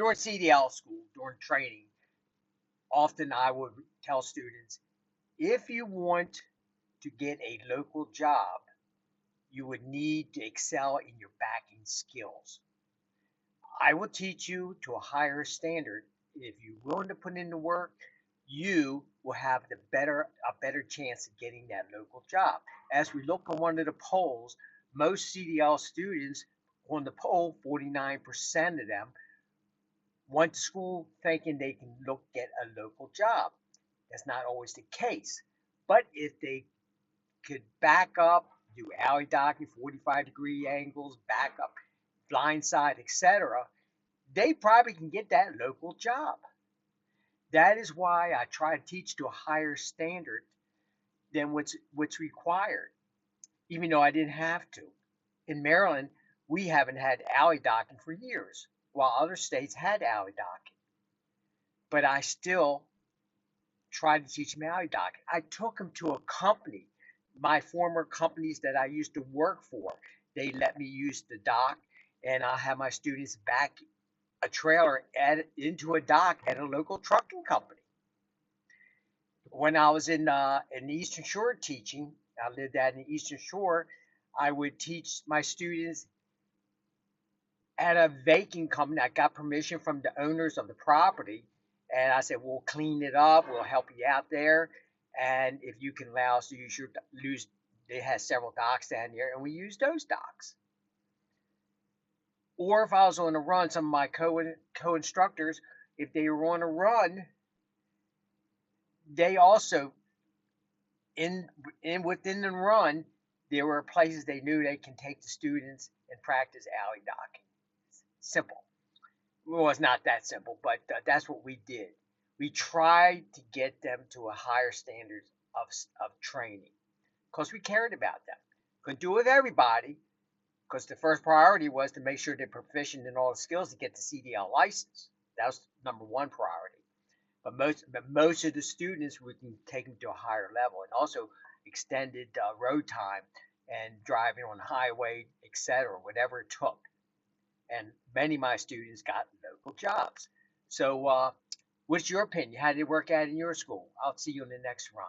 During CDL school, during training, often I would tell students, if you want to get a local job, you would need to excel in your backing skills. I will teach you to a higher standard. If you're willing to put in the work, you will have a better chance of getting that local job. As we look on one of the polls, most CDL students on the poll, 49% of them went to school thinking they can get a local job. That's not always the case. But if they could back up, do alley docking, 45-degree angles, back up, blind side, etc., they probably can get that local job. That is why I try to teach to a higher standard than what's required, even though I didn't have to. In Maryland, we haven't had alley docking for years, while other states had alley docking. But I still tried to teach them alley docking. I took them to a company, my former companies that I used to work for. They let me use the dock, and I'll have my students back a trailer into a dock at a local trucking company. When I was in the Eastern Shore teaching, I lived out in the Eastern Shore, I would teach my students at a baking company. I got permission from the owners of the property, and I said, we'll clean it up, we'll help you out there, and if you can allow us to use they had several docks down there, and we used those docks. Or if I was on a run, some of my co-instructors, if they were on a run, they also within the run, there were places they knew they can take the students and practice alley docking. Simple. Well, it's not that simple, but that's what we did. We tried to get them to a higher standard of training because we cared about them. Couldn't do it with everybody because the first priority was to make sure they're proficient in all the skills to get the CDL license. That was number one priority. But most of the students, we can take them to a higher level, and also extended road time and driving on the highway, etc., whatever it took. And many of my students got local jobs. So, what's your opinion? How did it work out in your school? I'll see you in the next run.